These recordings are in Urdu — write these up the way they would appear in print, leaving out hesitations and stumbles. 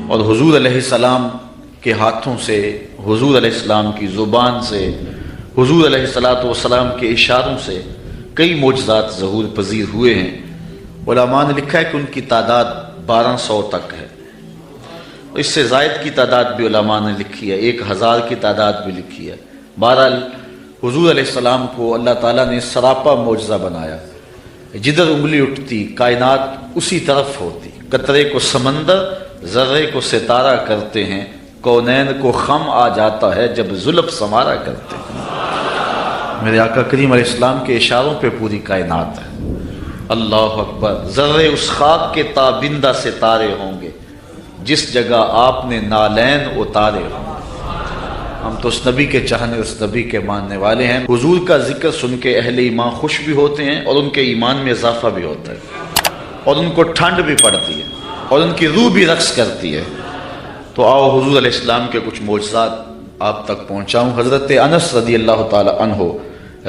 اور حضور علیہ السلام کے ہاتھوں سے، حضور علیہ السلام کی زبان سے، حضور علیہ السلام کے اشاروں سے کئی معجزات ظہور پذیر ہوئے ہیں۔ علماء نے لکھا ہے کہ ان کی تعداد 1200 تک ہے، اس سے زائد کی تعداد بھی علماء نے لکھی ہے، 1000 کی تعداد بھی لکھی ہے۔ بہرحال حضور علیہ السلام کو اللہ تعالیٰ نے سراپا معجزہ بنایا، جدھر انگلی اٹھتی کائنات اسی طرف ہوتی، قطرے کو سمندر ذرے کو ستارہ کرتے ہیں، کونین کو خم آ جاتا ہے جب زلف سنوارا کرتے ہیں۔ میرے آقا کریم علیہ السلام کے اشاروں پہ پوری کائنات ہے۔ اللہ اکبر، ذرے اس خاک کے تابندہ ستارے ہوں گے جس جگہ آپ نے نالین اتارے ہوں گے۔ ہم تو اس نبی کے چاہنے، اس نبی کے ماننے والے ہیں۔ حضور کا ذکر سن کے اہل ایمان خوش بھی ہوتے ہیں اور ان کے ایمان میں اضافہ بھی ہوتا ہے، اور ان کو ٹھنڈ بھی پڑتی ہے اور ان کی روح بھی رقص کرتی ہے۔ تو آؤ حضور علیہ السلام کے کچھ معجزات آپ تک پہنچاؤں۔ حضرت انس رضی اللہ تعالی عنہ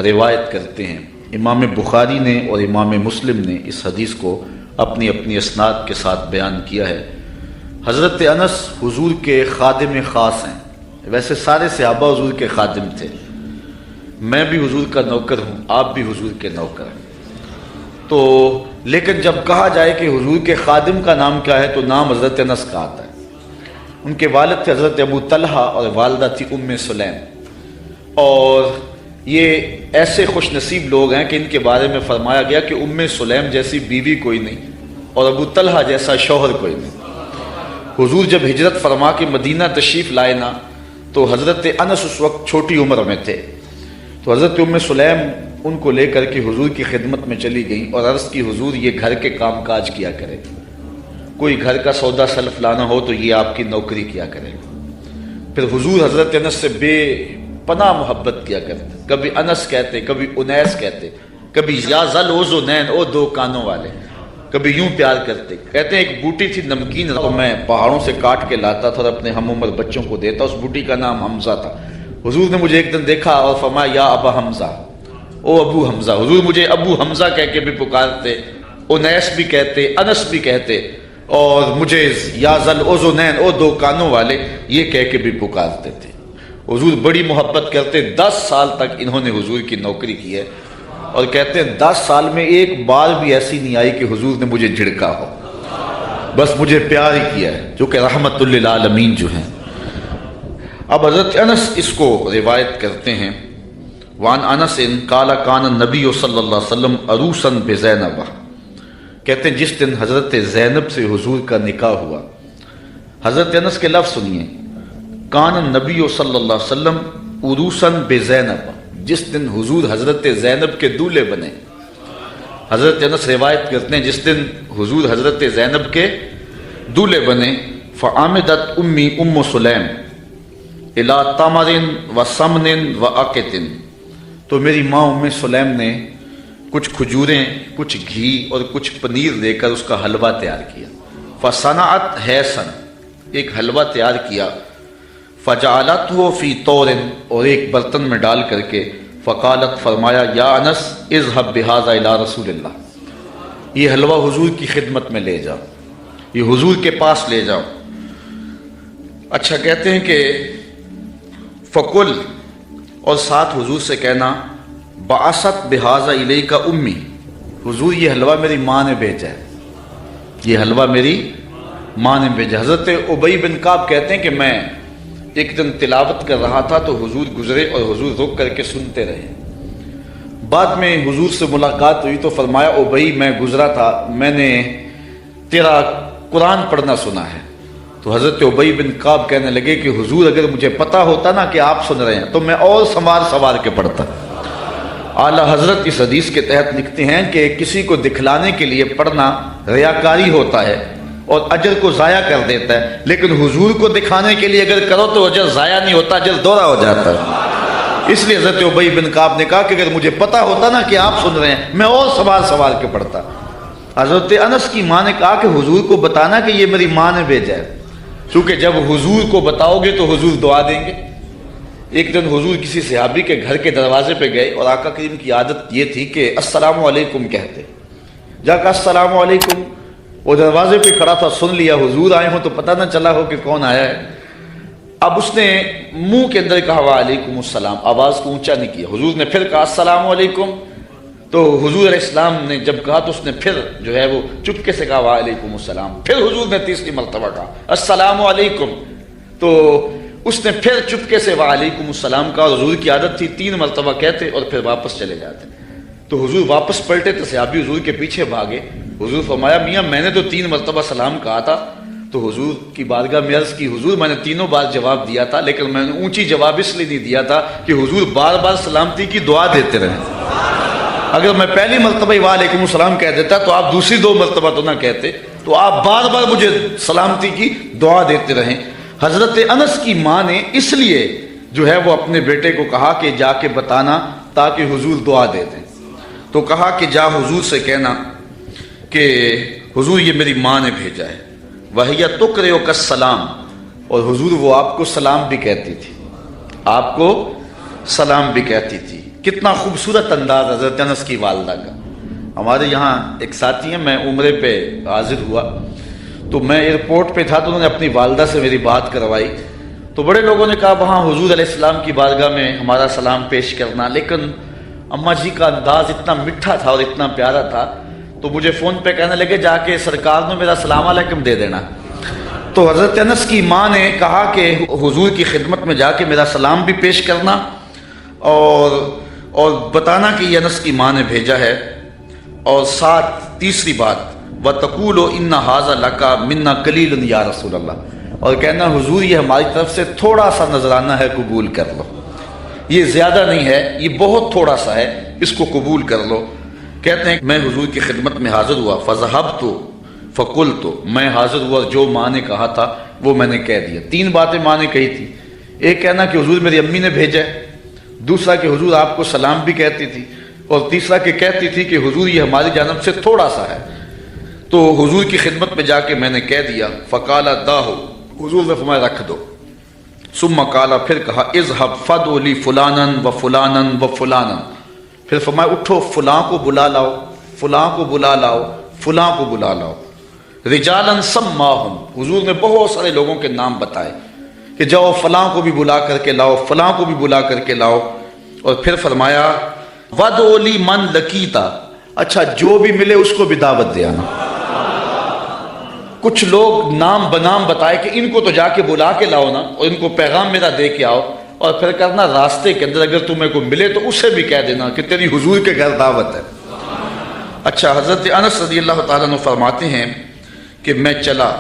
روایت کرتے ہیں، امام بخاری نے اور امام مسلم نے اس حدیث کو اپنی اپنی اسناد کے ساتھ بیان کیا ہے۔ حضرت انس حضور کے خادم خاص ہیں، ویسے سارے صحابہ حضور کے خادم تھے، میں بھی حضور کا نوکر ہوں، آپ بھی حضور کے نوکر ہیں، تو لیکن جب کہا جائے کہ حضور کے خادم کا نام کیا ہے تو نام حضرت انس کا آتا ہے۔ ان کے والد تھے حضرت ابو طلحہ اور والدہ تھی ام سلیم، اور یہ ایسے خوش نصیب لوگ ہیں کہ ان کے بارے میں فرمایا گیا کہ ام سلیم جیسی بیوی کوئی نہیں اور ابو طلحہ جیسا شوہر کوئی نہیں۔ حضور جب ہجرت فرما کے مدینہ تشریف لائے نا تو حضرت انس اس وقت چھوٹی عمر میں تھے، تو حضرت ام سلیم ان کو لے کر کے حضور کی خدمت میں چلی گئیں اور عرض کی حضور یہ گھر کے کام کاج کیا کرے، کوئی گھر کا سودا سلف لانا ہو تو یہ آپ کی نوکری کیا کرے۔ پھر حضور حضرت انس سے بے پناہ محبت کیا کرتے، کبھی انس کہتے، کبھی انیس کہتے، کبھی یا ذل اذنین، او دو کانوں والے، کبھی یوں پیار کرتے۔ کہتے ہیں ایک بوٹی تھی نمکین، تو میں پہاڑوں سے کاٹ کے لاتا تھا اور اپنے ہم عمر بچوں کو دیتا، اس بوٹی کا نام حمزہ تھا۔ حضور نے مجھے ایک دن دیکھا اور فرمایا یا ابا حمزہ، او ابو حمزہ۔ حضور مجھے ابو حمزہ کہہ کے بھی پکارتے، انیس بھی کہتے، انس بھی کہتے، اور مجھے یا ذل اذنین، او دو کانوں والے، یہ کہہ کے بھی پکارتے تھے۔ حضور بڑی محبت کرتے، 10 سال تک انہوں نے حضور کی نوکری کی ہے، اور کہتے ہیں 10 سال میں ایک بار بھی ایسی نہیں آئی کہ حضور نے مجھے جھڑکا ہو، بس مجھے پیار ہی کیا ہے، جو کہ رحمت للعالمین جو ہیں۔ اب حضرت انس اس کو روایت کرتے ہیں، وان انس قال کان النبی صلی اللہ علیہ وسلم عروسا بزینب، کہتے ہیں جس دن حضرت زینب سے حضور کا نکاح ہوا، حضرت انس کے لفظ سنیے، کان النبی صلی اللہ علیہ وسلم عروسا بزینب، جس دن حضور حضرت زینب کے دولہے بنے۔ حضرت انس روایت کرتے ہیں جس دن حضور حضرت زینب کے دولہے بنے، فعامدت امی ام سلیم الی تمر و سمن و عقت، تو میری ماں ام سلیم نے کچھ کھجوریں، کچھ گھی اور کچھ پنیر دے کر اس کا حلوہ تیار کیا۔ فصنعت حیسن، ایک حلوہ تیار کیا، فجعلتہ فی طور، اور ایک برتن میں ڈال کر کے، فقالت، فرمایا، یا انس اذهب بہذا الی رسول اللہ، یہ حلوہ حضور کی خدمت میں لے جاؤ، یہ حضور کے پاس لے جاؤ۔ اچھا، کہتے ہیں کہ فقل، اور ساتھ حضور سے کہنا، بعثت بہذا الیک امی، حضور یہ حلوہ میری ماں نے بھیجا ہے، یہ حلوہ میری ماں نے بھیجا۔ حضرت ابی بن کعب کہتے ہیں کہ میں ایک دن تلاوت کر رہا تھا تو حضور گزرے اور حضور رک کر کے سنتے رہے، بعد میں حضور سے ملاقات ہوئی تو فرمایا، ابی میں گزرا تھا، میں نے تیرا قرآن پڑھنا سنا ہے۔ تو حضرت ابی بن کعب کہنے لگے کہ حضور اگر مجھے پتا ہوتا نا کہ آپ سن رہے ہیں تو میں اور سوار کے پڑھتا۔ اعلیٰ حضرت اس حدیث کے تحت لکھتے ہیں کہ کسی کو دکھلانے کے لیے پڑھنا ریاکاری ہوتا ہے اور اجر کو ضائع کر دیتا ہے، لیکن حضور کو دکھانے کے لیے اگر کرو تو اجر ضائع نہیں ہوتا، اجر دوہرا ہو جاتا ہے۔ اس لیے حضرت ابی بن کعب نے کہا کہ اگر مجھے پتا ہوتا نا کہ آپ سن رہے ہیں میں اور سوار کے پڑھتا۔ حضرت انس کی ماں نے کہا کہ حضور کو بتانا کہ یہ میری ماں نے بھیجا ہے، کیونکہ جب حضور کو بتاؤ گے تو حضور دعا دیں گے۔ ایک دن حضور کسی صحابی کے گھر کے دروازے پہ گئے اور آقا کریم کی عادت یہ تھی کہ السلام علیکم کہتے، جا کہا السلام علیکم، وہ دروازے پہ کھڑا تھا، سن لیا حضور آئے ہوں تو پتہ نہ چلا ہو کہ کون آیا ہے۔ اب اس نے منہ کے اندر کہا وعلیکم السلام، آواز کو اونچا نہیں کیا۔ حضور نے پھر کہا السلام علیکم، تو حضور علیہ السلام نے جب کہا تو اس نے پھر جو ہے وہ چپکے سے کہا وعلیکم السلام۔ پھر حضور نے تیسری مرتبہ کہا السلام علیکم، تو اس نے پھر چپکے سے وعلیکم السلام کہا۔ حضور کی عادت تھی 3 مرتبہ کہتے اور پھر واپس چلے جاتے۔ تو حضور واپس پلٹے تو صحابی حضور کے پیچھے بھاگے۔ حضور فرمایا میاں میں نے تو 3 مرتبہ سلام کہا تھا۔ تو حضور کی بارگاہ میں عرض کی حضور میں نے 3 بار جواب دیا تھا، لیکن میں نے اونچی جواب اس لیے نہیں دیا تھا کہ حضور بار بار سلامتی کی دعا دیتے رہیں۔ اگر میں پہلی مرتبہ ہی وعلیکم السلام کہہ دیتا تو آپ دوسری 2 مرتبہ تو نہ کہتے، تو آپ بار بار مجھے سلامتی کی دعا دیتے رہیں۔ حضرت انس کی ماں نے اس لیے جو ہے وہ اپنے بیٹے کو کہا کہ جا کے بتانا تاکہ حضور دعا دے دیں، تو کہا کہ جا حضور سے کہنا کہ حضور یہ میری ماں نے بھیجا ہے، وَهِيَ تُقْرِئُكَ السَّلَامَ، اور حضور وہ آپ کو سلام بھی کہتی تھی، آپ کو سلام بھی کہتی تھی۔ کتنا خوبصورت انداز حضرت انس کی والدہ کا۔ ہمارے یہاں ایک ساتھی ہیں، میں عمرے پہ حاضر ہوا تو میں ایئرپورٹ پہ تھا تو انہوں نے اپنی والدہ سے میری بات کروائی، تو بڑے لوگوں نے کہا وہاں حضور علیہ السلام کی بارگاہ میں ہمارا سلام پیش کرنا، لیکن اماں جی کا انداز اتنا میٹھا تھا اور اتنا پیارا تھا تو مجھے فون پہ کہنے لگے جا کے سرکار نے میرا سلام علیکم دے دینا۔ تو حضرت انس کی ماں نے کہا کہ حضور کی خدمت میں جا کے میرا سلام بھی پیش کرنا اور بتانا کہ یہ انس کی ماں نے بھیجا ہے، اور ساتھ تیسری بات وَتَقُولُ إِنَّ هَذَا لَكَ مِنَّا قَلِيلٌ یا رسول اللہ، اور کہنا حضور یہ ہماری طرف سے تھوڑا سا نذرانہ ہے، قبول کر لو، یہ زیادہ نہیں ہے، یہ بہت تھوڑا سا ہے، اس کو قبول کر لو۔ کہتے ہیں میں حضور کی خدمت میں حاضر ہوا، فَذَهَبْتُ فَقُلْتُ، میں حاضر ہوا، جو ماں نے کہا تھا وہ میں نے کہہ دیا۔ 3 باتیں ماں نے کہی تھی، ایک کہنا کہ حضور میری امی نے بھیجا ہے، دوسرا کہ حضور آپ کو سلام بھی کہتی تھی، اور تیسرا کہ کہتی تھی کہ حضور یہ ہماری جانب سے تھوڑا سا ہے۔ تو حضور کی خدمت میں جا کے میں نے کہہ دیا، فقال داہو، حضور نے فرمایا رکھ دو۔ ثم قال، پھر کہا اذهب فدع لی فلانا و فلانا و فلانا، پھر فرمایا اٹھو فلاں کو بلا لاؤ، فلاں کو بلا لاؤ، فلاں کو بلا لاؤ۔ رجالا سماہم، حضور نے بہت سارے لوگوں کے نام بتائے کہ جاؤ فلاں کو بھی بلا کر کے لاؤ، فلاں کو بھی بلا کر کے لاؤ، اور پھر فرمایا وَدْعُ لِي مَنْ لَقِيتَ، اچھا جو بھی ملے اس کو بھی دعوت دے آنا۔ کچھ لوگ نام بنام بتائے کہ ان کو تو جا کے بلا کے لاؤ نا، اور ان کو پیغام میرا دے کے آؤ، اور پھر کرنا راستے کے اندر اگر تمہیں کو ملے تو اسے بھی کہہ دینا کہ تیری حضور کے گھر دعوت ہے۔ اچھا حضرت انس رضی اللہ تعالیٰ عنہ فرماتے ہیں کہ میں چلا،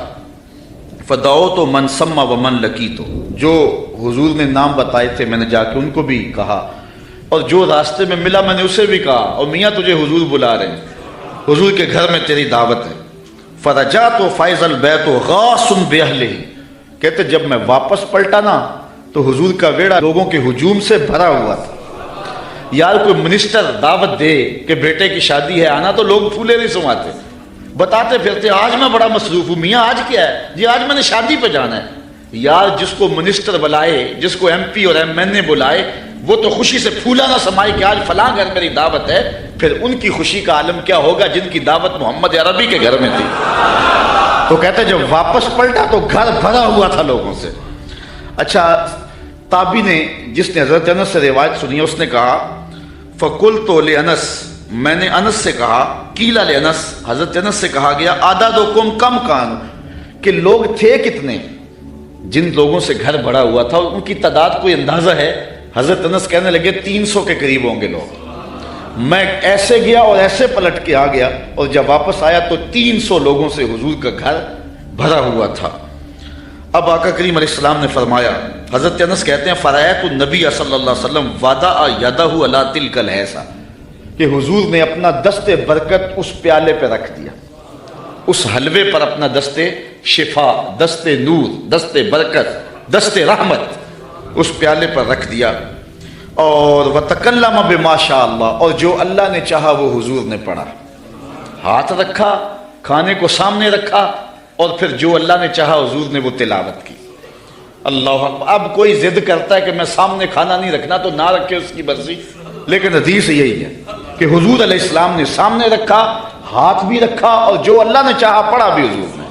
فدعوت من سما ومن لقیت، جو حضور نے نام بتائے تھے میں نے جا کے ان کو بھی کہا، اور جو راستے میں ملا میں نے اسے بھی کہا، اور میاں تجھے حضور بلا رہے ہیں، حضور کے گھر میں تیری دعوت ہے۔ فرجعت فائز البیت غاص باہلہ، کہتے جب میں واپس پلٹا نا تو حضور کا ویڑا لوگوں کے ہجوم سے بھرا ہوا تھا۔ یار کوئی منسٹر دعوت دے کہ بیٹے کی شادی ہے آنا تو لوگ پھولے نہیں سماتے، بتاتے پھرتے آج میں بڑا مصروف ہوں، میاں آج کیا ہے جی؟ آج میں نے شادی پہ جانا ہے۔ یار جس کو منسٹر بلائے، جس کو ایم پی اور ایم این اے بلائے، وہ تو خوشی سے پھولا نہ سمائے کہ آج فلاں گھر میری دعوت ہے، پھر ان کی خوشی کا عالم کیا ہوگا جن کی دعوت محمد عربی کے گھر میں تھی۔ تو کہتے جب واپس پلٹا تو گھر بھرا ہوا تھا لوگوں سے۔ اچھا تابعی نے جس نے حضرت انس سے روایت سنی اس نے کہا فقلت لانس، میں نے انس سے کہا، قیل لانس، حضرت انس سے کہا گیا اعدادکم کم کان، کہ لوگ تھے کتنے جن لوگوں سے گھر بھرا ہوا تھا، ان کی تعداد کوئی اندازہ ہے؟ حضرت انس کہنے لگے 300 کے قریب ہوں گے لوگ۔ میں ایسے گیا اور ایسے پلٹ کے آ گیا، اور جب واپس آیا تو 300 لوگوں سے حضور کا گھر بھرا ہوا تھا۔ اب آقا کریم علیہ السلام نے فرمایا، حضرت انس کہتے ہیں فرأیت النبی صلی اللہ علیہ وسلم وضع یدہ علی تلک الحیصہ، کہ حضور نے اپنا دست برکت اس پیالے پہ رکھ دیا، اس حلوے پر اپنا دست شفا، دست نور، دست برکت، دست رحمت اس پیالے پر رکھ دیا، اور وتکلم بما شاء اللہ، اور جو اللہ نے چاہا وہ حضور نے پڑھا، ہاتھ رکھا، کھانے کو سامنے رکھا، اور پھر جو اللہ نے چاہا حضور نے وہ تلاوت کی۔ اللہ اکبر۔ اب کوئی ضد کرتا ہے کہ میں سامنے کھانا نہیں رکھنا تو نہ رکھے، اس کی مرضی، لیکن حدیث یہی ہے کہ حضور علیہ السلام نے سامنے رکھا، ہاتھ بھی رکھا اور جو اللہ نے چاہا پڑھا بھی حضور نے۔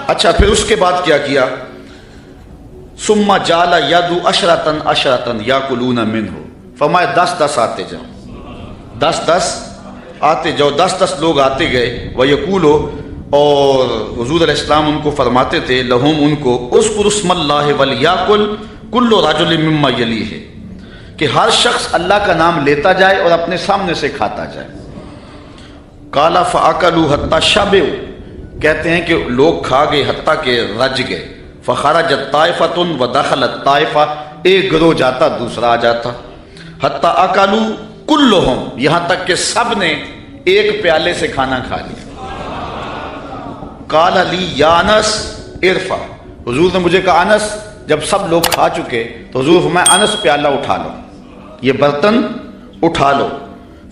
اچھا پھر اس کے بعد کیا کیا؟ ثم جعل یدعو عشرۃ عشرۃ یاکلون منہ، فرمایا 10 آتے جاؤ، 10 آتے جاؤ، 10 لوگ آتے گئے۔ ویقولو، اور حضور علیہ السلام ان کو فرماتے تھے، لہم ان کو، اذکر اسم اللہ ولیاکل کل رجل مما یلیہ، کہ ہر شخص اللہ کا نام لیتا جائے اور اپنے سامنے سے کھاتا جائے۔ قال فاکلوا حتی شبعوا، کہتے ہیں کہ لوگ کھا گئے حتیٰ کہ رج گئے۔ فخرجت طائفۃ ودخلت طائفہ، ایک گروہ جاتا دوسرا آ جاتا۔ حتی اکلوا کلہم، یہاں تک کہ سب نے ایک پیالے سے کھانا کھا لیا۔ قال لی یا انس ارفع، حضور نے مجھے کہا انس، جب سب لوگ کھا چکے تو حضور فرمایا انس پیالہ اٹھا لو، یہ برتن اٹھا لو۔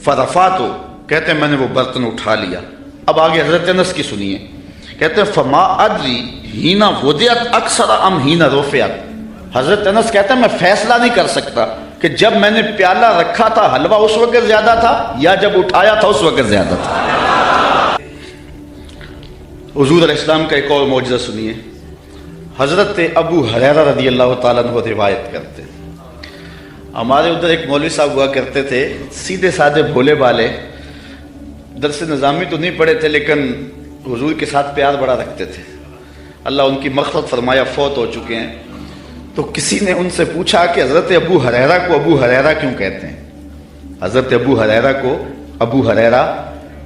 فرفعتو، کہتے ہیں میں نے وہ برتن اٹھا لیا۔ اب آگے حضرت انس کی سنیے، کہتے ہیں فما ادری ہینا وضعت اکثر ام ہینا رفعت، حضرت انس کہتے ہیں میں فیصلہ نہیں کر سکتا کہ جب میں نے پیالہ رکھا تھا حلوہ اس وقت زیادہ تھا یا جب اٹھایا تھا اس وقت زیادہ تھا۔ حضور علیہ السلام کا ایک اور معجزہ سنیے۔ حضرت ابو ہریرہ رضی اللہ تعالیٰ عنہ روایت کرتے ہیں، ہمارے ادھر ایک مولوی صاحب ہوا کرتے تھے، سیدھے سادھے بھولے بالے، درس نظامی تو نہیں پڑھے تھے لیکن حضور کے ساتھ پیار بڑا رکھتے تھے، اللہ ان کی مغفرت فرمایا، فوت ہو چکے ہیں۔ تو کسی نے ان سے پوچھا کہ حضرت ابو ہریرہ کو ابو ہریرہ کیوں کہتے ہیں، حضرت ابو ہریرہ کو ابو ہریرہ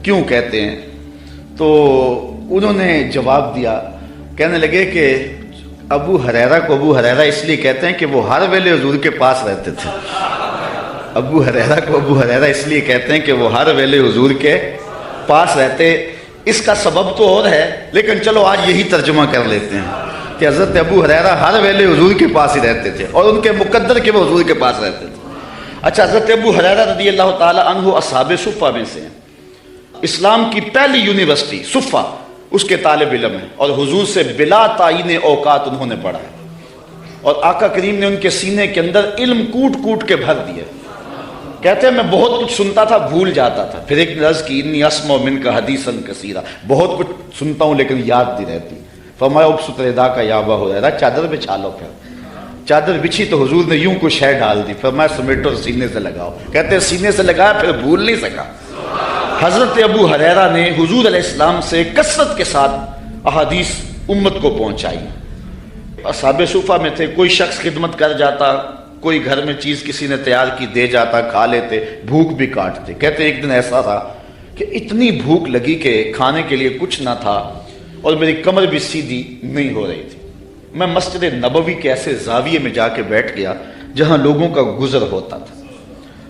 کیوں کہتے ہیں؟ تو انہوں نے جواب دیا، کہنے لگے کہ ابو ہریرہ کو ابو ہریرہ اس لیے کہتے ہیں کہ وہ ہر ویلے حضور کے پاس رہتے تھے۔ ابو ہریرہ کو ابو ہریرہ اس لیے کہتے ہیں کہ وہ ہر ویلے حضور کے پاس رہتے۔ اس کا سبب تو اور ہے لیکن چلو آج یہی ترجمہ کر لیتے ہیں کہ حضرت ابو ہریرہ ہر ویلے حضور کے پاس ہی رہتے تھے اور ان کے مقدر کہ وہ حضور کے پاس رہتے تھے۔ اچھا، حضرت ابو ہریرہ رضی اللہ تعالی عنہ اصحاب صفہ میں سے ہیں، اسلام کی پہلی یونیورسٹی صفہ اس کے طالب علم ہیں، اور حضور سے بلا تعین اوقات انہوں نے پڑھا ہے، اور آقا کریم نے ان کے سینے کے اندر علم کوٹ کوٹ کے بھر دیے۔ کہتے ہیں میں بہت کچھ سنتا تھا بھول جاتا تھا، پھر ایک عرض کی انی اسمع منک حدیثا کثیرا، بہت کچھ سنتا ہوں لیکن یاد نہیں رہتی۔ فرمایا ابسط ردا کا یا ابا ہریرہ، چادر بچھا لو۔ پھر چادر بچھی تو حضور نے یوں کو شے ڈال دی، فرمایا سمیٹو سینے سے لگاؤ۔ کہتے ہیں سینے سے لگایا پھر بھول نہیں سکا۔ حضرت ابو ہریرہ نے حضور علیہ السلام سے کثرت کے ساتھ احادیث امت کو پہنچائی۔ اصحاب صفہ میں تھے، کوئی شخص خدمت کر جاتا، کوئی گھر میں چیز کسی نے تیار کی دے جاتا، کھا لیتے، بھوک بھی کاٹتے۔ کہتے ایک دن ایسا تھا کہ اتنی بھوک لگی کہ کھانے کے لیے کچھ نہ تھا اور میری کمر بھی سیدھی نہیں ہو رہی تھی۔ میں مسجد نبوی کے ایسے زاویے میں جا کے بیٹھ گیا جہاں لوگوں کا گزر ہوتا تھا۔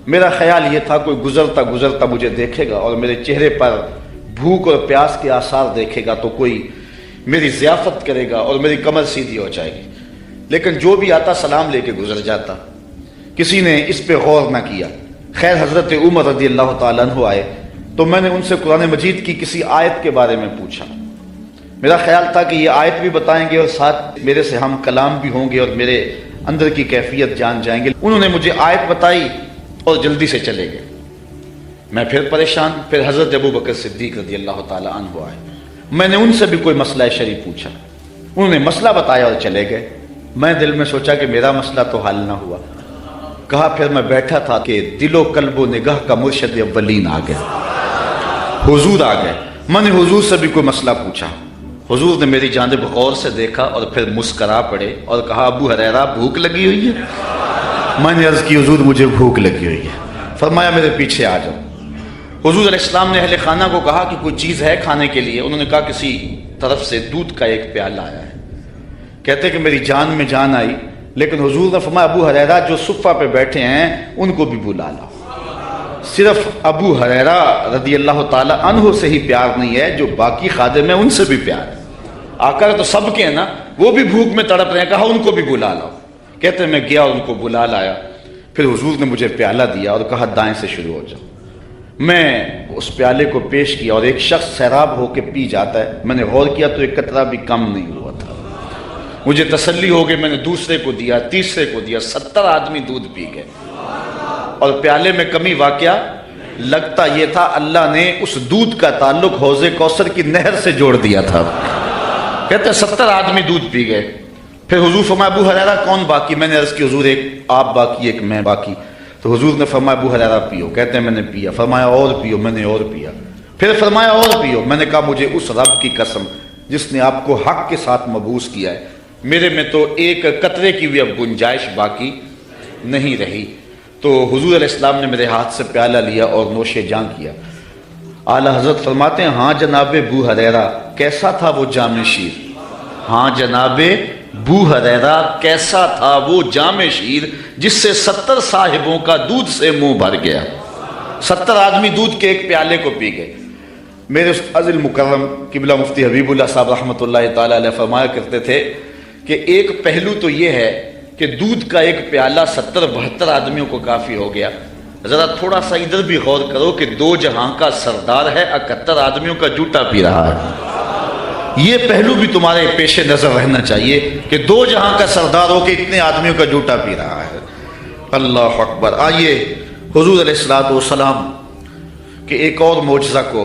میرا خیال یہ تھا کوئی گزرتا گزرتا مجھے دیکھے گا اور میرے چہرے پر بھوک اور پیاس کے آثار دیکھے گا تو کوئی میری ضیافت کرے گا اور میری کمر سیدھی ہو جائے گی، لیکن جو بھی آتا سلام لے کے گزر جاتا، کسی نے اس پہ غور نہ کیا۔ خیر حضرت عمر رضی اللہ تعالیٰ عنہ آئے تو میں نے ان سے قرآن مجید کی کسی آیت کے بارے میں پوچھا۔ میرا خیال تھا کہ یہ آیت بھی بتائیں گے اور ساتھ میرے سے ہم کلام بھی ہوں گے اور میرے اندر کی کیفیت جان جائیں گے۔ انہوں نے مجھے آیت بتائی اور جلدی سے چلے گئے۔ میں پھر پریشان، پھر حضرت ابو بکر صدیق رضی اللہ تعالیٰ عنہ آئے، میں نے ان سے بھی کوئی مسئلہ شرعی پوچھا، انہوں نے مسئلہ بتایا اور چلے گئے۔ میں دل میں سوچا کہ میرا مسئلہ تو حل نہ ہوا۔ کہا پھر میں بیٹھا تھا کہ دل و قلب و نگاہ کا مرشد اولین آ گئے، حضور آ گئے۔ میں نے حضور سے بھی کوئی مسئلہ پوچھا، حضور نے میری جانب غور سے دیکھا اور پھر مسکرا پڑے اور کہا ابو ہریرہ بھوک لگی ہوئی ہے؟ میں نے عرض کی حضور مجھے بھوک لگی ہوئی ہے۔ فرمایا میرے پیچھے آ جاؤ۔ حضور علیہ السلام نے اہل خانہ کو کہا کہ کوئی چیز ہے کھانے کے لیے؟ انہوں نے کہا کسی طرف سے دودھ کا ایک پیالہ آیا ہے۔ کہتے کہ میری جان میں جان آئی، لیکن حضور نے فرمایا ابو ہریرہ جو صفہ پہ بیٹھے ہیں ان کو بھی بلا لاؤ۔ صرف ابو ہریرہ رضی اللہ تعالی عنہ سے ہی پیار نہیں ہے، جو باقی خادم ہیں ان سے بھی پیار ہے۔ آقا تو سب کے ہیں نا، وہ بھی بھوک میں تڑپ رہے ہیں، کہا ان کو بھی بلا لاؤ۔ کہتے ہیں میں گیا ان کو بلا لایا، پھر حضور نے مجھے پیالہ دیا اور کہا دائیں سے شروع ہو جاؤ۔ میں اس پیالے کو پیش کیا اور ایک شخص سیراب ہو کے پی جاتا ہے، میں نے غور کیا تو ایک قطرہ بھی کم نہیں ہوا تھا۔ مجھے تسلی ہو گئی، میں نے دوسرے کو دیا، تیسرے کو دیا، 70 آدمی دودھ پی گئے اور پیالے میں کمی واقعہ لگتا یہ تھا اللہ نے اس دودھ کا تعلق حوض کوثر کی نہر سے جوڑ دیا تھا۔ کہتے ہیں 70 آدمی دودھ پی گئے۔ پھر حضور فرمایا ابو ہریرہ کون باقی؟ میں نے عرض کی حضور ایک آپ باقی ایک میں باقی۔ تو حضور نے فرمایا ابو ہریرہ پیو۔ کہتے ہیں میں نے پیا۔ فرمایا اور پیو۔ میں نے اور پیا۔ پھر فرمایا اور پیو۔ میں نے کہا مجھے اس رب کی قسم جس نے آپ کو حق کے ساتھ مبعوث کیا ہے، میرے میں تو ایک قطرے کی بھی اب گنجائش باقی نہیں رہی۔ تو حضور علیہ السلام نے میرے ہاتھ سے پیالہ لیا اور نوش جاں کیا۔ اعلیٰ حضرت فرماتے ہیں ہاں جناب ابو ہریرہ کیسا تھا وہ جام شیر؟ ہاں جناب ابو ہریرہ کیسا تھا وہ جام شیر جس سے 70 صاحبوں کا دودھ سے منہ بھر گیا۔ 70 آدمی دودھ کے ایک پیالے کو پی گئے۔ میرے استاذ المکرم قبلہ مفتی حبیب اللہ صاحب رحمۃ اللہ تعالی علیہ فرمایا کرتے تھے کہ ایک پہلو تو یہ ہے کہ دودھ کا ایک پیالہ 70-72 آدمیوں کو کافی ہو گیا۔ ذرا تھوڑا سا ادھر بھی غور کرو کہ 2 جہاں کا سردار ہے، 71 آدمیوں کا جوٹا پی رہا ہے۔ یہ پہلو بھی تمہارے پیش نظر رہنا چاہیے کہ 2 جہاں کا سردار ہو کے اتنے آدمیوں کا جوٹا پی رہا ہے۔ اللہ اکبر۔ آئیے حضور علیہ الصلوۃ والسلام کہ ایک اور معجزہ کو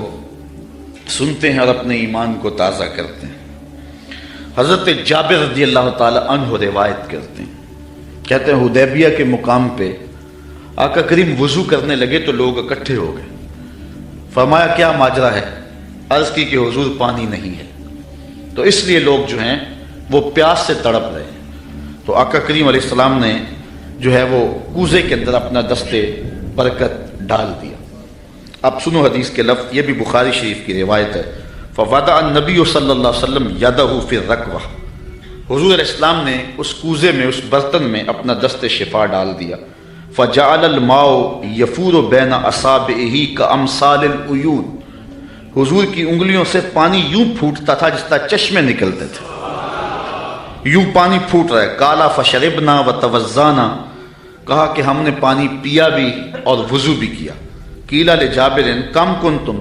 سنتے ہیں اور اپنے ایمان کو تازہ کرتے ہیں۔ حضرت جابر رضی اللہ تعالی عنہ روایت کرتے ہیں، کہتے ہیں حدیبیہ کے مقام پہ آقا کریم وضو کرنے لگے تو لوگ اکٹھے ہو گئے۔ فرمایا کیا ماجرا ہے؟ عرض کی کہ حضور پانی نہیں ہے، تو اس لیے لوگ جو ہیں وہ پیاس سے تڑپ رہے ہیں۔ تو آقا کریم علیہ السلام نے جو ہے وہ کوزے کے اندر اپنا دستے برکت ڈال دیا۔ اب سنو حدیث کے لفظ، یہ بھی بخاری شریف کی روایت ہے۔ فوضع النبی صلی اللہ علیہ وسلم یدہ فی الرکوہ، حضور علیہ السلام نے اس کوزے میں اس برتن میں اپنا دست شفا ڈال دیا۔ فجعل الماء یفور بین اصابعہ کامثال العیون، حضور کی انگلیوں سے پانی یوں پھوٹتا تھا جس طرح چشمے نکلتے تھے، یوں پانی پھوٹ رہا ہے۔ قالا فشربنا وتوضانا، کہا کہ ہم نے پانی پیا بھی اور وضو بھی کیا۔ قیل لجابر کم کنتم،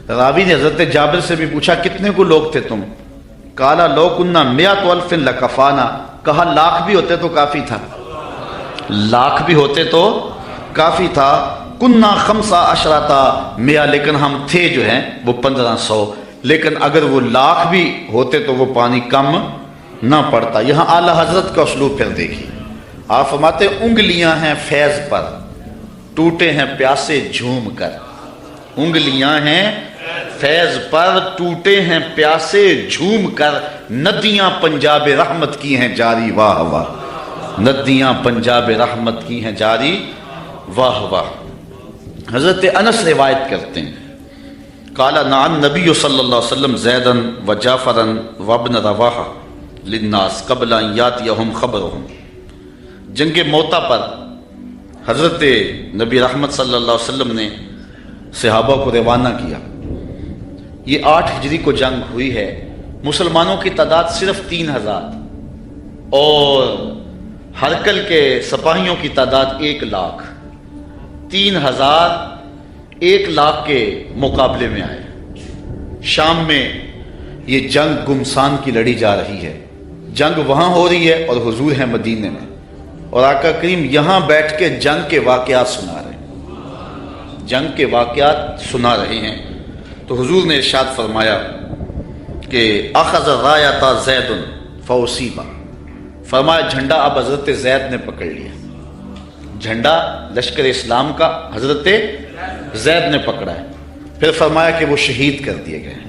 راوی نے حضرت جابر سے بھی پوچھا کتنے کو لوگ تھے تم؟ قالا لو کنا 100,000 لکفانا، کہا لاکھ بھی ہوتے تو کافی تھا، لاکھ بھی ہوتے تو کافی تھا۔ کنا 15 لیکن ہم تھے جو ہیں وہ 1500، لیکن اگر وہ لاکھ بھی ہوتے تو وہ پانی کم نہ پڑتا۔ یہاں اعلیٰ حضرت کا اسلوب پھر دیکھیے، آپ فرماتے انگلیاں ہیں فیض پر، ٹوٹے ہیں پیاسے جھوم کر۔ انگلیاں ہیں فیض پر، ٹوٹے ہیں پیاسے جھوم کر، ندیاں پنجاب رحمت کی ہیں جاری واہ واہ، ندیاں پنجاب رحمت کی ہیں جاری واہ واہ۔ حضرت انس روایت کرتے ہیں، قال نعى النبی صلی اللہ علیہ وسلم زیدا وجعفرا وابن رواحہ للناس قبل ان یاتیہم خبرہم، جنگ موتا پر حضرت نبی رحمت صلی اللہ علیہ وسلم نے صحابہ کو روانہ کیا۔ یہ 8 ہجری کو جنگ ہوئی ہے، مسلمانوں کی تعداد صرف 3000 اور ہرکل کے سپاہیوں کی تعداد 1 لاکھ۔ 3000 1 لاکھ کے مقابلے میں آئے۔ شام میں یہ جنگ گمسان کی لڑی جا رہی ہے، جنگ وہاں ہو رہی ہے اور حضور ہیں مدینے میں، اور آقا کریم یہاں بیٹھ کے جنگ کے واقعات سنا رہے ہیں، جنگ کے واقعات سنا رہے ہیں۔ تو حضور نے ارشاد فرمایا کہ اخذ رایۃ زید فاصیب، فرمایا جھنڈا اب حضرت زید نے پکڑ لیا، جھنڈا لشکر اسلام کا حضرت زید نے پکڑا ہے۔ پھر فرمایا کہ وہ شہید کر دیے گئے۔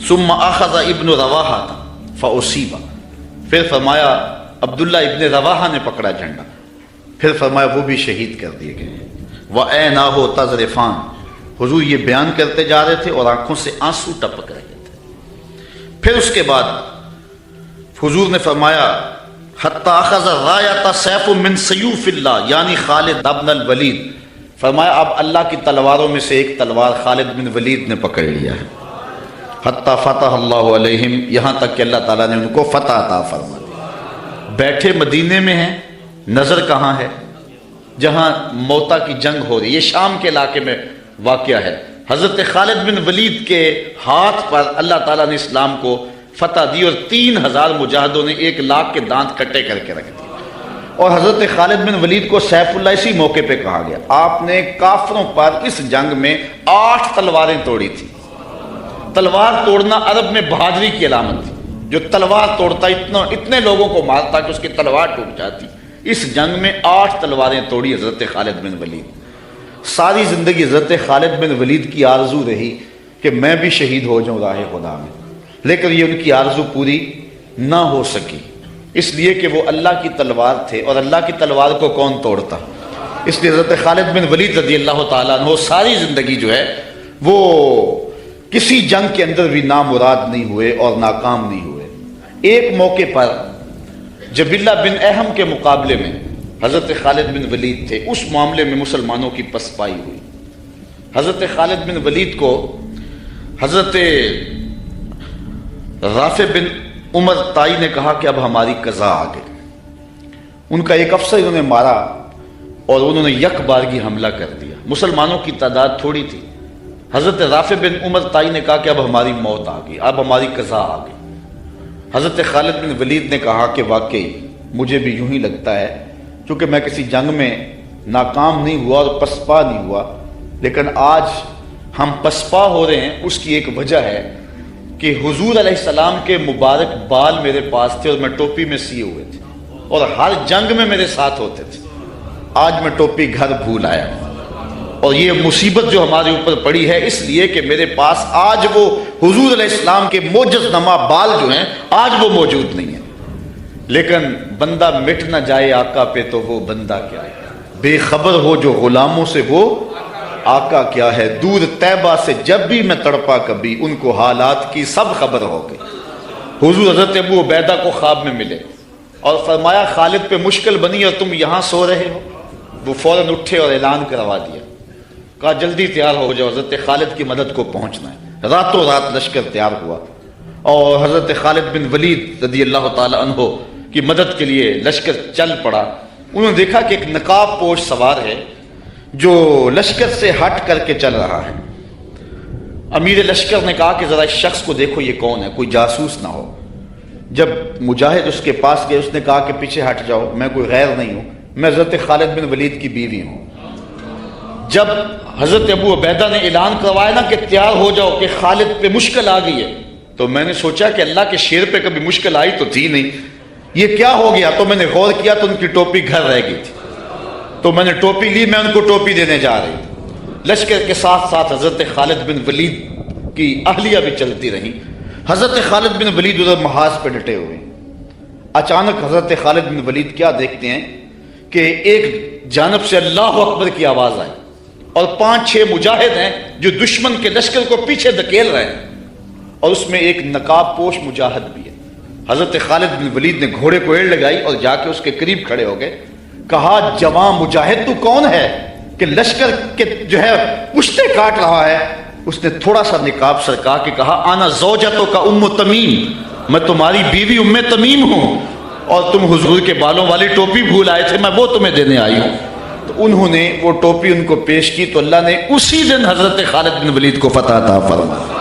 ثم اخذ ابن رواحہ فاصیب، پھر فرمایا عبداللہ ابن رواحہ نے پکڑا جھنڈا، پھر فرمایا وہ بھی شہید کر دیے گئے۔ وَعَيْنَاهُ تَذْرِفَانِ، حضور یہ بیان کرتے جا رہے تھے اور آنکھوں سے آنسو ٹپک رہے تھے۔ پھر اس کے بعد حضور نے فرمایا حَتَّى أَخَذَ الرَّایَةَ سَيْفٌ مِّن سَيُوفِ اللَّهِ، یعنی خالد ابن الولید، فرمایا اب اللہ کی تلواروں میں سے ایک تلوار خالد بن ولید نے پکڑ لیا ہے۔ حَتَّى فَتَحَ اللَّهُ عَلَيْهِمْ، یہاں تک کہ اللہ تعالیٰ نے ان کو فتح عطا فرما دی۔ بیٹھے مدینے میں ہیں، نظر کہاں ہے؟ جہاں موتا کی جنگ ہو رہی ہے، یہ شام کے علاقے میں واقعہ ہے۔ حضرت خالد بن ولید کے ہاتھ پر اللہ تعالیٰ نے اسلام کو فتح دی اور 3000 مجاہدوں نے 1 لاکھ کے دانت کٹے کر کے رکھ دیے۔ اور حضرت خالد بن ولید کو سیف اللہ اسی موقع پہ کہا گیا. آپ نے کافروں پر اس جنگ میں 8 تلواریں توڑی تھی. تلوار توڑنا عرب میں بہادری کی علامت تھی. جو تلوار توڑتا اتنے لوگوں کو مارتا کہ اس کی تلوار ٹوٹ جاتی. اس جنگ میں 8 تلواریں توڑی حضرت خالد بن ولید. ساری زندگی حضرت خالد بن ولید کی آرزو رہی کہ میں بھی شہید ہو جاؤں راہ خدا میں، لیکن یہ ان کی آرزو پوری نہ ہو سکی، اس لیے کہ وہ اللہ کی تلوار تھے، اور اللہ کی تلوار کو کون توڑتا. اس لیے حضرت خالد بن ولید رضی اللہ تعالیٰ عنہ ساری زندگی جو ہے وہ کسی جنگ کے اندر بھی نامراد نہیں ہوئے اور ناکام نہیں ہوئے. ایک موقع پر جبلہ بن احم کے مقابلے میں حضرت خالد بن ولید تھے. اس معاملے میں مسلمانوں کی پسپائی ہوئی. حضرت خالد بن ولید کو حضرت رافع بن عمر طائی نے کہا کہ اب ہماری قضا آ گئی. ان کا ایک افسر انہوں نے مارا اور انہوں نے یک بارگی حملہ کر دیا. مسلمانوں کی تعداد تھوڑی تھی. حضرت رافع بن عمر طائی نے کہا کہ اب ہماری موت آ گئی، اب ہماری قضا آ گئی. حضرت خالد بن ولید نے کہا کہ واقعی مجھے بھی یوں ہی لگتا ہے، چونکہ میں کسی جنگ میں ناکام نہیں ہوا اور پسپا نہیں ہوا، لیکن آج ہم پسپا ہو رہے ہیں. اس کی ایک وجہ ہے کہ حضور علیہ السلام کے مبارک بال میرے پاس تھے اور میں ٹوپی میں سیے ہوئے تھے اور ہر جنگ میں میرے ساتھ ہوتے تھے. آج میں ٹوپی گھر بھول آیا اور یہ مصیبت جو ہمارے اوپر پڑی ہے اس لیے کہ میرے پاس آج وہ حضور علیہ السلام کے معجز نما بال جو ہیں آج وہ موجود نہیں ہیں. لیکن بندہ مٹ نہ جائے آقا پہ تو وہ بندہ کیا ہے، بے خبر ہو جو غلاموں سے وہ آقا کیا ہے. دور طیبہ سے جب بھی میں تڑپا کبھی، ان کو حالات کی سب خبر ہو گئی. حضور حضرت ابو عبیدہ کو خواب میں ملے اور فرمایا خالد پہ مشکل بنی اور تم یہاں سو رہے ہو. وہ فوراً اٹھے اور اعلان کروا دیا، کہا جلدی تیار ہو جاؤ، حضرت خالد کی مدد کو پہنچنا ہے. راتوں رات لشکر تیار ہوا اور حضرت خالد بن ولید رضی اللہ تعالی عنہ کی مدد کے لیے لشکر چل پڑا. انہوں نے دیکھا کہ ایک نقاب پوش سوار ہے جو لشکر سے ہٹ کر کے چل رہا ہے. امیر لشکر نے کہا کہ ذرا اس شخص کو دیکھو یہ کون ہے، کوئی جاسوس نہ ہو. جب مجاہد اس کے پاس گئے اس نے کہا کہ پیچھے ہٹ جاؤ، میں کوئی غیر نہیں ہوں، میں حضرت خالد بن ولید کی بیوی ہوں. جب حضرت ابو عبیدہ نے اعلان کروایا نا کہ تیار ہو جاؤ کہ خالد پہ مشکل آ گئی ہے، تو میں نے سوچا کہ اللہ کے شیر پہ کبھی مشکل آئی تو تھی نہیں، یہ کیا ہو گیا. تو میں نے غور کیا تو ان کی ٹوپی گھر رہ گئی تھی. تو میں نے ٹوپی لی، میں ان کو ٹوپی دینے جا رہی تھی. لشکر کے ساتھ ساتھ حضرت خالد بن ولید کی اہلیہ بھی چلتی رہی. حضرت خالد بن ولید ادھر محاذ پہ ڈٹے ہوئے. اچانک حضرت خالد بن ولید کیا دیکھتے ہیں کہ ایک جانب سے اللہ اکبر کی آواز آئی اور 5-6 مجاہد ہیں جو دشمن کے لشکر کو پیچھے دھکیل رہے ہیں، اور اس میں ایک نقاب پوش مجاہد بھی ہے. حضرت خالد بن ولید نے گھوڑے کو ایڑ لگائی اور جا کے اس کے قریب کھڑے ہو گئے. کہا جوان مجاہد تو کون ہے کہ لشکر کے جو ہے پشتے کاٹ رہا ہے. اس نے تھوڑا سا نقاب سرکا کے کہا آنا زوجتو کا ام تمیم، میں تمہاری بیوی ام تمیم ہوں اور تم حضور کے بالوں والی ٹوپی بھول آئے تھے، میں وہ تمہیں دینے آئی ہوں. تو انہوں نے وہ ٹوپی ان کو پیش کی تو اللہ نے اسی دن حضرت خالد بن ولید کو فتح عطا فرمایا.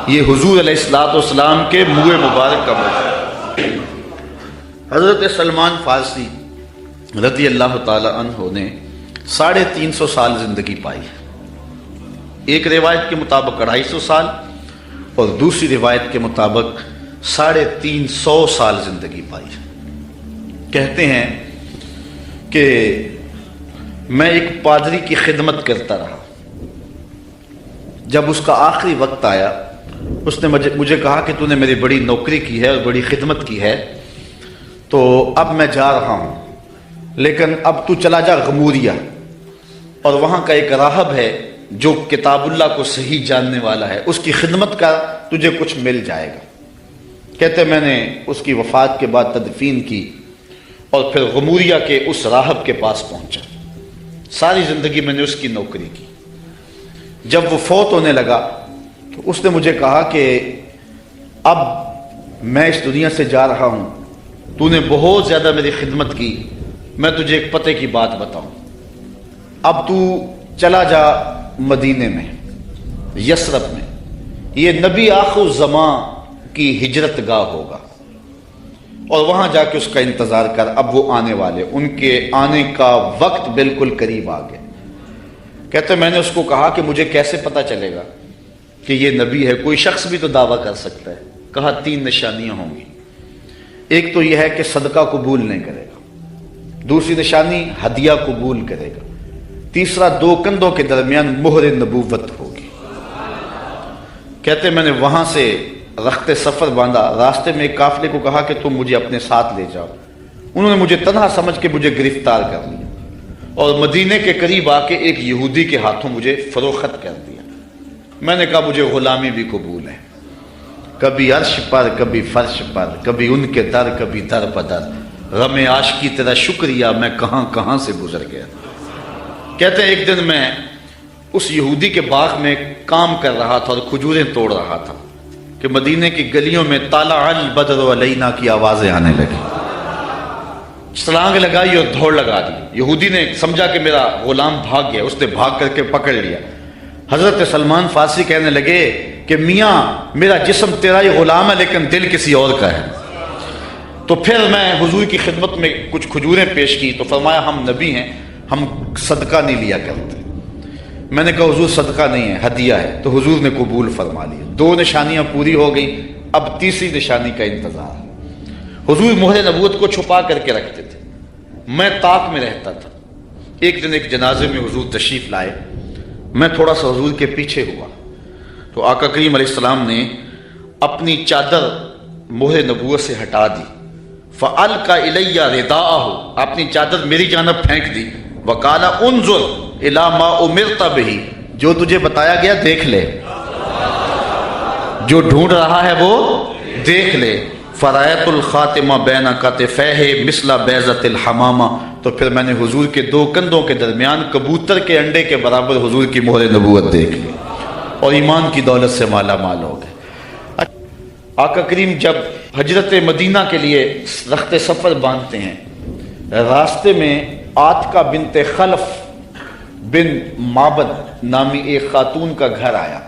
یہ حضور علیہ الصلوۃ والسلام کے منہ مبارک کا موجود. حضرت سلمان فارسی رضی اللہ تعالی عنہ نے 350 سال زندگی پائی. ایک روایت کے مطابق 250 سال اور دوسری روایت کے مطابق 350 سال زندگی پائی. کہتے ہیں کہ میں ایک پادری کی خدمت کرتا رہا. جب اس کا آخری وقت آیا اس نے مجھے کہا کہ تو نے میری بڑی نوکری کی ہے اور بڑی خدمت کی ہے، تو اب میں جا رہا ہوں، لیکن اب تو چلا جا غموریہ اور وہاں کا ایک راہب ہے جو کتاب اللہ کو صحیح جاننے والا ہے، اس کی خدمت کا تجھے کچھ مل جائے گا. کہتے میں نے اس کی وفات کے بعد تدفین کی اور پھر غموریہ کے اس راہب کے پاس پہنچا. ساری زندگی میں نے اس کی نوکری کی. جب وہ فوت ہونے لگا تو اس نے مجھے کہا کہ اب میں اس دنیا سے جا رہا ہوں، تو نے بہت زیادہ میری خدمت کی، میں تجھے ایک پتے کی بات بتاؤں. اب تو چلا جا مدینے میں، یثرب میں، یہ نبی آخر الزمان کی ہجرت گاہ ہوگا اور وہاں جا کے اس کا انتظار کر، اب وہ آنے والے، ان کے آنے کا وقت بالکل قریب آ گیا۔ کہتے میں نے اس کو کہا کہ مجھے کیسے پتہ چلے گا کہ یہ نبی ہے؟ کوئی شخص بھی تو دعویٰ کر سکتا ہے۔ کہا 3 نشانیاں ہوں گی۔ ایک تو یہ ہے کہ صدقہ قبول نہیں کرے گا، دوسری نشانی ہدیہ قبول کرے گا، تیسرا 2 کندھوں کے درمیان مہر نبوت ہوگی۔ کہتے میں نے وہاں سے رخت سفر باندھا، راستے میں ایک قافلے کو کہا کہ تم مجھے اپنے ساتھ لے جاؤ۔ انہوں نے مجھے تنہا سمجھ کے مجھے گرفتار کر لیا اور مدینے کے قریب آ کے ایک یہودی کے ہاتھوں مجھے فروخت کر دیا۔ میں نے کہا مجھے غلامی بھی قبول ہے، کبھی عرش پر کبھی فرش پر، کبھی ان کے در کبھی در بدر، غم عاشقی تیرا شکریہ میں کہاں کہاں سے گزر گیا۔ کہتے ہیں ایک دن میں اس یہودی کے باغ میں کام کر رہا تھا اور کھجوریں توڑ رہا تھا کہ مدینے کی گلیوں میں طلع البدر علینا کی آوازیں آنے لگی۔ چھلانگ لگائی اور دوڑ لگا دی۔ یہودی نے سمجھا کہ میرا غلام بھاگ گیا، اس نے بھاگ کر کے پکڑ لیا۔ حضرت سلمان فارسی کہنے لگے کہ میاں میرا جسم تیرا ہی غلام ہے لیکن دل کسی اور کا ہے۔ تو پھر میں حضور کی خدمت میں کچھ کھجوریں پیش کی تو فرمایا ہم نبی ہیں، ہم صدقہ نہیں لیا کرتے۔ میں نے کہا حضور صدقہ نہیں ہے، ہدیہ ہے، تو حضور نے قبول فرما لیا۔ 2 نشانیاں پوری ہو گئیں، اب تیسری نشانی کا انتظار۔ حضور مہر نبوت کو چھپا کر کے رکھتے تھے، میں طاق میں رہتا تھا۔ ایک دن ایک جنازے میں حضور تشریف لائے، میں تھوڑا سا حضور کے پیچھے ہوا تو آقا کریم علیہ السلام نے اپنی چادر مہر نبوت سے ہٹا دی۔ فَأَلْقَى إِلَيَّ رِدَاءَهُ، اپنی چادر میری جانب پھینک دی۔ وَقَالَ انظر إِلَى مَا أُمِرْتَ بِهِ، جو تجھے بتایا گیا دیکھ لے، جو ڈھونڈ رہا ہے وہ دیکھ لے۔ فَرَأَيْتُ الْخَاتِمَ بَيْنَ كَتِفَيْهِ مِثْلَ بَيْضَةِ الْحَمَامَةِ، تو پھر میں نے حضور کے 2 کندھوں کے درمیان کبوتر کے انڈے کے برابر حضور کی مہر نبوت دیکھ لی اور ایمان کی دولت سے مالا مال ہو گئے۔ آقا کریم جب ہجرت مدینہ کے لیے رخت سفر باندھتے ہیں، راستے میں عاتقہ بنت خلف بن معبد نامی ایک خاتون کا گھر آیا۔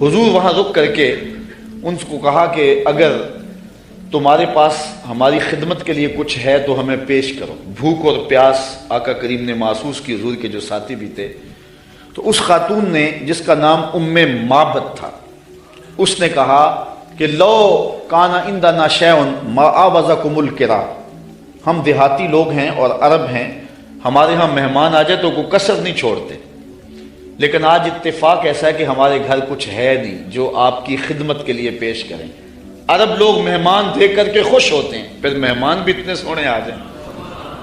حضور وہاں رک کر کے ان کو کہا کہ اگر تمہارے پاس ہماری خدمت کے لیے کچھ ہے تو ہمیں پیش کرو۔ بھوک اور پیاس آقا کریم نے محسوس کی، حضور کے جو ساتھی بھی تھے۔ تو اس خاتون نے جس کا نام ام معبد تھا، اس نے کہا کہ لو کانا عندنا شیء ما آوزکم الکرا، ہم دیہاتی لوگ ہیں اور عرب ہیں، ہمارے ہاں مہمان آ جائے تو کوئی کسر نہیں چھوڑتے، لیکن آج اتفاق ایسا ہے کہ ہمارے گھر کچھ ہے نہیں جو آپ کی خدمت کے لیے پیش کریں۔ عرب لوگ مہمان دیکھ کر کے خوش ہوتے ہیں، پھر مہمان بھی اتنے سونے آ جائیں،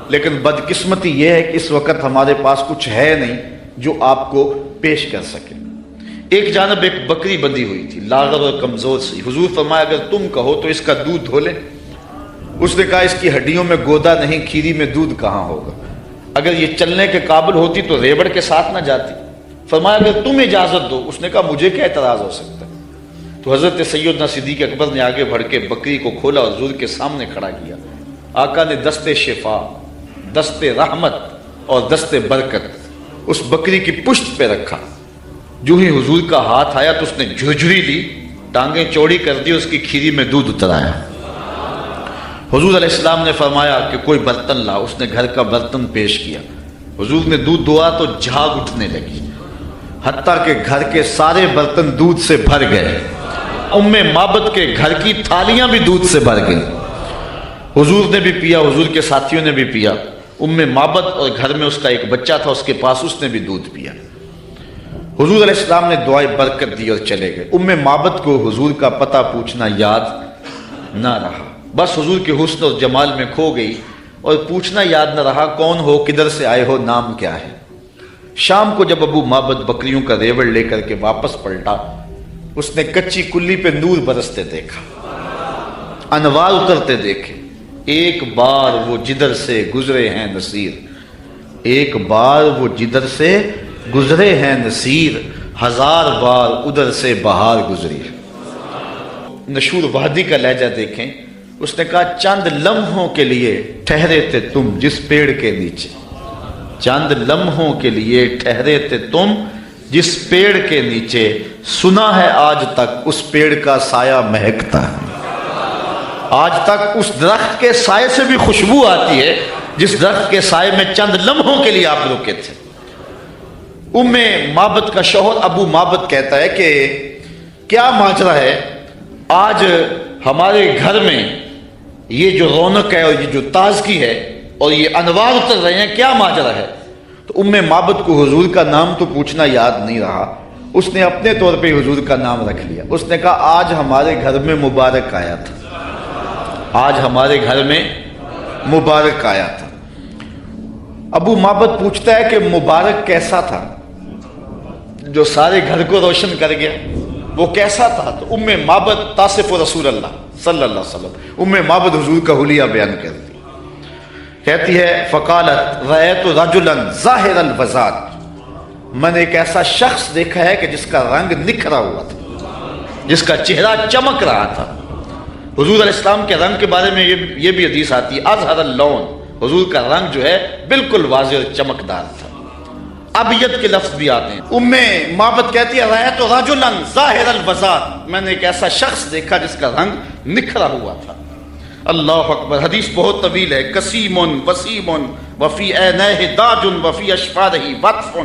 لیکن بدقسمتی یہ ہے کہ اس وقت ہمارے پاس کچھ ہے نہیں جو آپ کو پیش کر سکے۔ ایک جانب ایک بکری بندھی ہوئی تھی، لاغر اور کمزور سی۔ حضور فرمایا اگر تم کہو تو اس کا دودھ دھو لیں۔ اس نے کہا اس کی ہڈیوں میں گودا نہیں، کھیری میں دودھ کہاں ہوگا، اگر یہ چلنے کے قابل ہوتی تو ریوڑ کے ساتھ نہ جاتی۔ فرمایا اگر تم اجازت دو۔ اس نے کہا مجھے کیا اعتراض ہو سکتا ہے۔ تو حضرت سیدنا صدیق اکبر نے آگے بڑھ کے بکری کو کھولا اور حضور کے سامنے کھڑا کیا۔ آقا نے دست شفا، دست رحمت اور دست برکت اس بکری کی پشت پہ رکھا۔ جو ہی حضور کا ہاتھ آیا تو اس نے جھجری لی، ٹانگیں چوڑی کر دی، اس کی کھیری میں دودھ اترایا۔ حضور علیہ السلام نے فرمایا کہ کوئی برتن لا۔ اس نے گھر کا برتن پیش کیا۔ حضور نے دودھ دعا تو جھاگ اٹھنے لگی، حتیٰ کہ گھر کے سارے برتن دودھ سے بھر گئے۔ ام معبد کے گھر کی تھالیاں بھی دودھ سے بھر گئی۔ حضور نے بھی پیا، حضور کے ساتھیوں نے بھی پیا۔ ام معبد اور گھر میں اس کا ایک بچہ تھا، اس کے پاس، اس نے بھی دودھ پیا۔ حضور علیہ السلام نے دعائے برکت دی اور چلے گئے۔ ام معبد کو حضور کا پتہ پوچھنا یاد نہ رہا، بس حضور کے حسن اور جمال میں کھو گئی اور پوچھنا یاد نہ رہا کون ہو، کدھر سے آئے ہو، نام کیا ہے۔ شام کو جب ابو معبد بکریوں کا ریوڑ لے کر کے واپس پلٹا، اس نے کچی کلی پہ نور برستے دیکھا، انوار اترتے دیکھے۔ ایک بار وہ جدھر سے گزرے ہیں نصیر، ایک بار وہ جدھر سے گزرے ہیں نصیر، 1000 بار ادھر سے بہار گزری۔ نشور وادی کا لہجہ دیکھیں، اس نے کہا چند لمحوں کے لیے ٹھہرے تھے تم جس پیڑ کے نیچے، چند لمحوں کے لیے ٹھہرے تھے تم جس پیڑ کے نیچے، سنا ہے آج تک اس پیڑ کا سایہ مہکتا ہے۔ آج تک اس درخت کے سائے سے بھی خوشبو آتی ہے جس درخت کے سائے میں چند لمحوں کے لیے آپ رکے تھے۔ ام معبد کا شوہر ابو معبد کہتا ہے کہ کیا ماجرا ہے، آج ہمارے گھر میں یہ جو رونق ہے اور یہ جو تازگی ہے اور یہ انوار اتر رہے ہیں، کیا ماجرا ہے؟ تو ام معبد کو حضور کا نام تو پوچھنا یاد نہیں رہا، اس نے اپنے طور پہ حضور کا نام رکھ لیا۔ اس نے کہا آج ہمارے گھر میں مبارک آیا تھا، آج ہمارے گھر میں مبارک آیا تھا۔ ابو معبد پوچھتا ہے کہ مبارک کیسا تھا جو سارے گھر کو روشن کر گیا، وہ کیسا تھا؟ تو ام معبد تاصف رسول اللہ صلی اللہ علیہ وسلم، ام معبد حضور کا حلیہ بیان کرتی کہتی ہے فقالت رأیت رجلا ظاہر الوضاحت، میں نے ایک ایسا شخص دیکھا ہے کہ جس کا رنگ نکھرا ہوا تھا، جس کا چہرہ چمک رہا تھا۔ حضور علیہ السلام کے رنگ کے بارے میں یہ بھی حدیث آتی ہے اظہر اللون، حضور کا رنگ جو ہے بالکل واضح اور چمکدار تھا۔ ابیض کے لفظ بھی آتے ہیں۔ ام معبد کہتی ہے رأیت رجلا ظاہر الوضاحت، میں نے ایک ایسا شخص دیکھا جس کا رنگ نکھرا ہوا تھا۔ اللہ اکبر، حدیث بہت طویل ہے۔ کسیم وسیم وفی عینیہ داج وفی اشفارہ وطف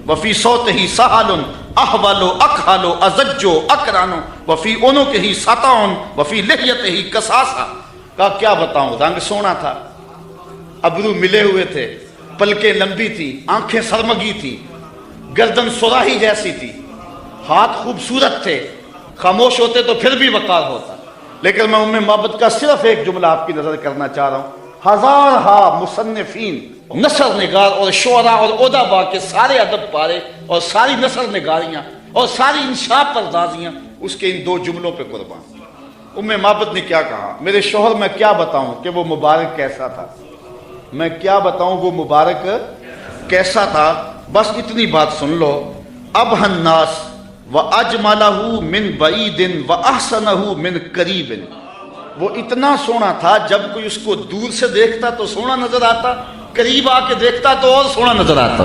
وفی صوتہ سہل احول اکحل ازج اکران وفی عنقہ سطع وفی لحیتہ کساسہ۔ کہا کیا بتاؤں، رنگ سونا تھا، ابرو ملے ہوئے تھے، پلکیں لمبی تھی، آنکھیں سرمگی تھی، گردن سراہی جیسی تھی، ہاتھ خوبصورت تھے، خاموش ہوتے تو پھر بھی وقار ہوتا۔ لیکن میں ام معبد کا صرف ایک جملہ آپ کی نظر کرنا چاہ رہا ہوں۔ ہزارہا مصنفین، نثر نگار اور شعراء اور ادبا کے سارے ادب پارے اور ساری نثر نگاریاں اور ساری انشاء پردازیاں اس کے ان دو جملوں پہ قربان۔ ام معبد نے کیا کہا، میرے شوہر میں کیا بتاؤں کہ وہ مبارک کیسا تھا، میں کیا بتاؤں وہ مبارک کیسا تھا، بس اتنی بات سن لو۔ ابہى الناس وَأَجْمَلَهُ مِنْ بَعِيدٍ وَأَحْسَنَهُ مِنْ قَرِيبٍ، وہ اتنا سونا تھا جب کوئی اس کو دور سے دیکھتا تو سونا نظر آتا، قریب آ کے دیکھتا تو اور سونا نظر آتا۔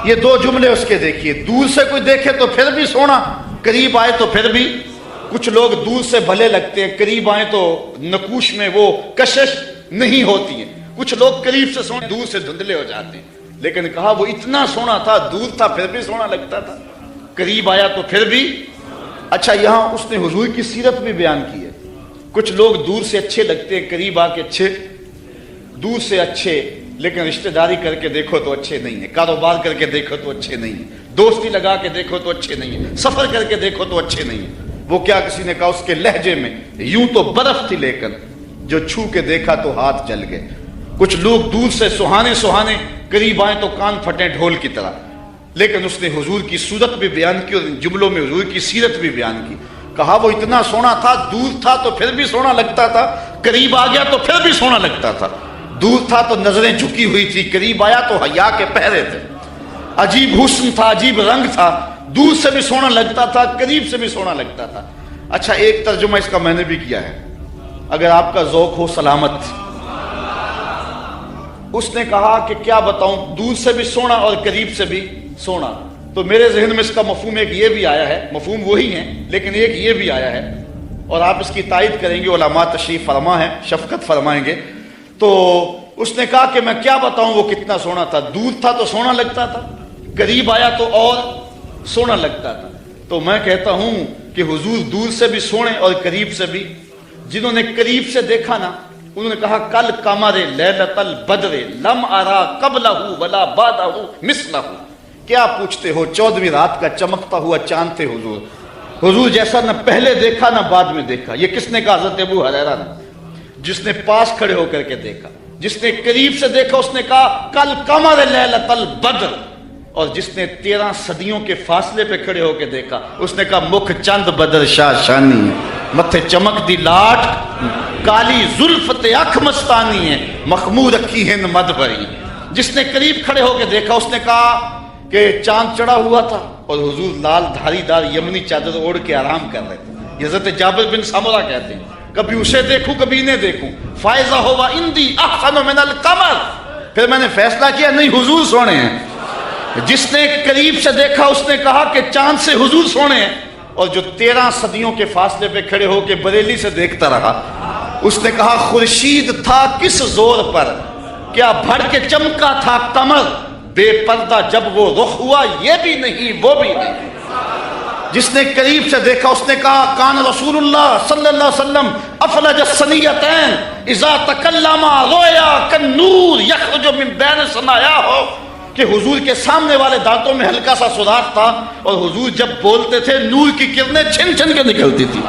یہ دو جملے اس کے دیکھیے، دور سے کوئی دیکھے تو پھر بھی سونا، قریب آئے تو پھر بھی۔ کچھ لوگ دور سے بھلے لگتے ہیں، قریب آئے تو نقوش میں وہ کشش نہیں ہوتی ہے۔ کچھ لوگ قریب سے سونے، دور سے دھندلے ہو جاتے ہیں۔ لیکن کہا وہ اتنا سونا تھا، دور تھا پھر بھی سونا لگتا تھا، قریب آیا تو پھر بھی۔ اچھا، یہاں اس نے حضور کی سیرت بھی بیان کی ہے۔ کچھ لوگ دور سے اچھے لگتے ہیں، قریب آ کے اچھے، دور سے اچھے لیکن رشتہ داری کر کے دیکھو تو اچھے نہیں ہیں، کاروبار کر کے دیکھو تو اچھے نہیں ہیں، دوستی لگا کے دیکھو تو اچھے نہیں ہیں، سفر کر کے دیکھو تو اچھے نہیں ہیں۔ وہ کیا، کسی نے کہا اس کے لہجے میں یوں تو برف تھی لیکن جو چھو کے دیکھا تو ہاتھ جل گئے۔ کچھ لوگ دور سے سہانے سہانے، قریب آئیں تو کان پھٹیں ڈھول کی طرح۔ لیکن اس نے حضور کی صورت بھی بیان کی اور ان جملوں میں حضور کی سیرت بھی بیان کی۔ کہا وہ اتنا سونا تھا، دور تھا تو پھر بھی سونا لگتا تھا، قریب آ گیا تو پھر بھی سونا لگتا تھا۔ دور تھا تو نظریں جھکی ہوئی تھی، قریب آیا تو حیا کے پہرے تھے۔ عجیب حسن تھا، عجیب رنگ تھا، دور سے بھی سونا لگتا تھا، قریب سے بھی سونا لگتا تھا۔ اچھا، ایک ترجمہ اس کا میں نے بھی کیا ہے، اگر آپ کا ذوق ہو سلامت۔ اس نے کہا کہ کیا بتاؤں، دور سے بھی سونا اور قریب سے بھی سونا۔ تو میرے ذہن میں اس کا مفہوم ایک یہ بھی آیا ہے، مفہوم وہی ہے لیکن ایک یہ بھی آیا ہے، اور آپ اس کی تائید کریں گے، علماء تشریف فرما ہے، شفقت فرمائیں گے۔ تو اس نے کہا کہ میں کیا بتاؤں وہ کتنا سونا تھا، دور تھا تو سونا لگتا تھا، قریب آیا تو اور سونا لگتا تھا۔ تو میں کہتا ہوں کہ حضور دور سے بھی سونے اور قریب سے بھی۔ جنہوں نے قریب سے دیکھا نا، انہوں نے کہا کل قمر لیلۃ البدر لم ارا قبلہ ولا بعدہ مثلہ۔ کیا پوچھتے ہو، 14ویں رات کا چمکتا ہوا چاند تھے حضور، حضور جیسا نہ پہلے دیکھا نہ بعد میں دیکھا۔ یہ کس نے کہا؟ حضرت ابو ہریرہ نے، جس نے پاس کھڑے ہو کر کے دیکھا۔ جس نے قریب سے دیکھا اس نے کہا کل قمر لیلۃ البدر، اور جس نے 13 صدیوں کے فاصلے پہ کھڑے ہو کے دیکھا اس نے کہا مکھ چند بدر شاہ شانی ہے، متھے چمک دی لاٹ کالی زلفت اکھ مستانی ہے، مخمور رکھی ہند مد بھری۔ جس نے قریب کھڑے ہو کے دیکھا اس نے کہا کہ چاند چڑھا ہوا تھا اور حضور لال دھاری دار یمنی چادر اوڑھ کے آرام کر رہے تھے۔ حضرت جابر بن سمرہ کہتے ہیں کبھی اسے دیکھوں کبھی انہیں دیکھوں، فائزہ ہوا اندی احسن من القمر، پھر میں نے فیصلہ کیا نہیں حضور سونے ہیں۔ جس نے قریب سے دیکھا اس نے کہا کہ چاند سے حضور سونے ہیں، اور جو 13 صدیوں کے فاصلے پہ کھڑے ہو کے بریلی سے دیکھتا رہا، اس نے کہا خورشید تھا کس زور پر، کیا بھڑ کے چمکا تھا قمر، بے پردہ جب وہ رخ ہوا یہ بھی نہیں وہ بھی نہیں۔ جس نے قریب سے دیکھا اس نے کہا کان رسول اللہ صلی اللہ علیہ وسلم افلج الثنیتین اذا تکلم رویا کالنور یخرج من بین ثنایاہ، کہ حضور کے سامنے والے دانتوں میں ہلکا سا سوراخ تھا اور حضور جب بولتے تھے نور کی کرنیں چھن چھن کے نکلتی تھی۔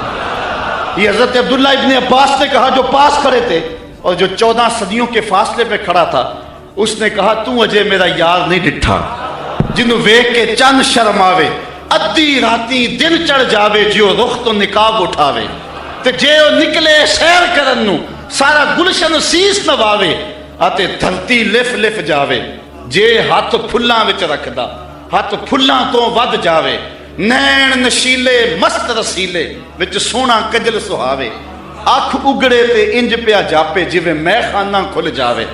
یہ حضرت عبداللہ ابن عباس نے کہا جو پاس کھڑے تھے اور جو 14 صدیوں کے فاصلے پہ کھڑا تھا، اس نے کہا تو اجے میرا یار نہیں ڈٹھا، جنوں ویکھ کے چند شرماوے، ادھی راتی دن چڑھ جاوے، جیو رخ تو نقاب اٹھاوے، تے جے او نکلے سیر کرن نو سارا گلشن سیس نواوے، آتے دھرتی لف لف جاوے، جے ہاتھ پھلاں وچ رکھدا ہاتھ پھلاں تو ود جاوے، نین نشیلے مست رسیلے وچ سونا کجل سہاوے، اکھ اگڑے تے انج پیا جاپے جویں میں خانہ کھل جاوے،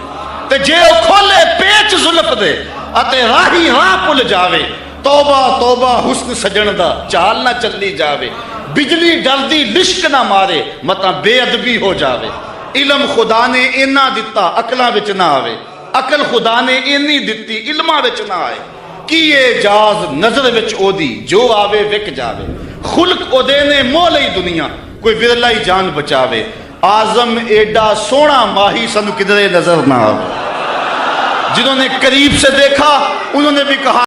تے جے او کھولے پیچ زلف دے اتے راہی راہ پل جاوے، توبہ توبہ حسن سجن دا چال نہ چلی جاوے، بجلی ڈردی لشک نہ مارے متا بے ادبی ہو جاوے، علم خدا نے اینا دتا عقلاں وچ نہ آوے، عقل خدا نے اینی دتی علماں وچ نہ آئے، کیے جاز نظر وچ او دی جو آوے وک جاوے، خلق او دے نے مولئی دنیا کوئی ورلائی جان بچاوے، آزم ایڈا سونا ماہی سنو کدرے نظر نہ آوے۔ جنہوں نے قریب سے دیکھا انہوں نے بھی کہا